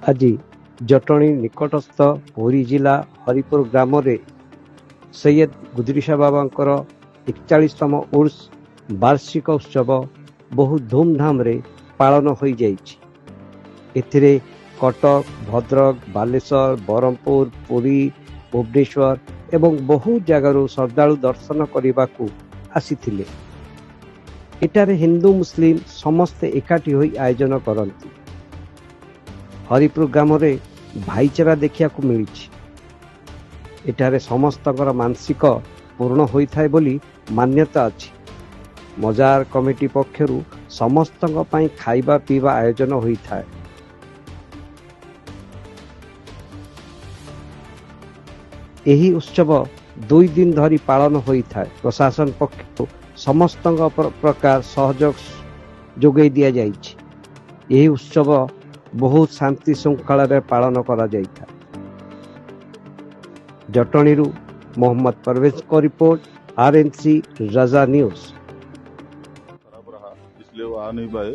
आज जटणी निकटस्थ पुरी जिला हरिपुर ग्राम रे सैयद गुदरीशाह बाबांकर 41तम उर्स वार्षिक उत्सव बहु धूमधाम रे पालन हो जाइछि। एथिरे कटक, भद्रक, बालेश्वर, बरहमपुर, पुरी, भुवनेश्वर एवं बहु जगार श्रद्धालु दर्शन करने को आसीथिले। एटारे हिंदू मुस्लिम समस्ते एकाठी होई आयोजन करती। हरिपुर ग्राम रे भाईचारा देखिया को मिली। एठारे समस्तकर मानसिक पूर्ण होइथाय बोली मान्यता अछि। मजार कमिटी पक्षरु समस्तक पई खाइबा पीवा आयोजन होइथाय। एही उत्सव 2 दिन धरी पालन होइथाय। प्रशासन पक्षरु समस्तक प्रकार सहयोग जोगै दिया जाइछि। एही उत्सव बहुत शांति श्रृंखला रे पालन करा जाइथा। जटणीरू मोहम्मद परवेज को रिपोर्ट, RNC रजा न्यूज। खराब रहा इसलिए वो आ नहीं पाए,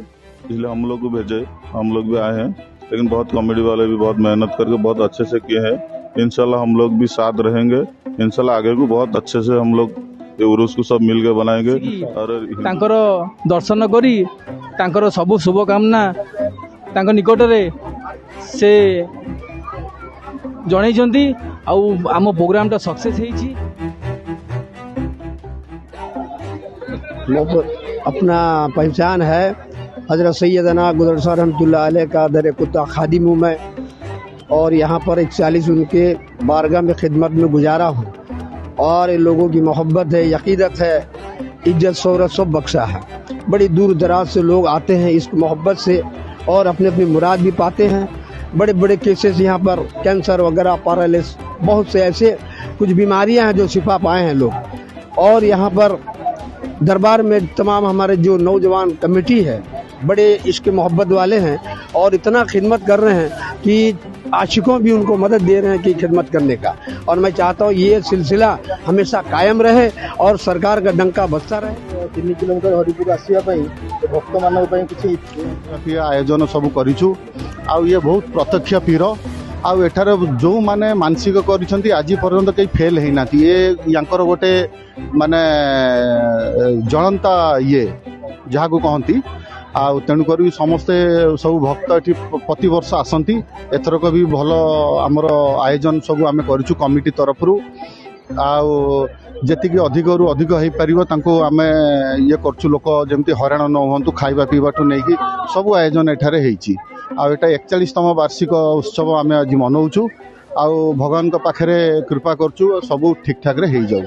इसलिए हम लोग को भेजे, हम लोग भी आए हैं। लेकिन बहुत कॉमेडी वाले भी बहुत मेहनत करके बहुत अच्छे से किए हैं। इंशाल्लाह हम लोग भी साथ रहेंगे। इंशाल्लाह आगे को बहुत अच्छे से हम लोग ये उर्स को सब मिलकर बनाएंगे। और तांकर दर्शन करी तांकर सब शुभकामना तांकर निकट रे से जणैछंती। आम प्रोग्राम टा सक्सेस होईछि। अपना पहचान है हजरत सैयदना गुदरशाह रहमतुल्लाह अलैह का दर कुत्ता खादिम हूँ मैं, और यहाँ पर 41 उनके बारगाह में खिदमत में गुजारा हूँ। और इन लोगों की मोहब्बत है, यकीदत है, इज्जत शोहरत सब बख्शा है। बड़ी दूर दराज से लोग आते हैं इस मोहब्बत से और अपने अपनी मुराद भी पाते हैं। बड़े बड़े केसेस यहाँ पर कैंसर वगैरह, पैरालिस, बहुत से ऐसे कुछ बीमारियां हैं जो शिफा पाए हैं लोग। और यहाँ पर दरबार में तमाम हमारे जो नौजवान कमेटी है बड़े इश्क मोहब्बत वाले हैं और इतना खिदमत कर रहे हैं कि आशिकों भी उनको मदद दे रहे हैं कि खिदमत करने का। और मैं चाहता हूँ ये सिलसिला हमेशा कायम रहे और सरकार का डंका बजता रहे। 3 किलोमीटर हरिपुर आसिया भक्त मान किसी आयोजन सब करिछु। आ ये बहुत प्रत्यक्ष पीर आउ एठार जो माने मानसिक करिसंती आज पर्यंत कई फेल है नाती। ये यांकर गोटे माने जलंता ये जहाँ को कहती। आ तेणुक समस्ते सब भक्त एठी प्रति वर्ष आसंती। एथरक भी भल आमर आयोजन सब आम करिछु कमिटी तरफ रु। जेतिकी अधिक रु अधिक हो पारिबो तांको आमे ये करछु। लोक जेमती हैरान न होंतु खाइबा पीबाठु नेकी सब आयोजन एठारे हेइछि। आ एटा 41तम वार्षिक उत्सव आमे आज मनौछु। आ भगवान का पाखरे कृपा करछु सब ठीक ठाक रे हेइ जाऊ।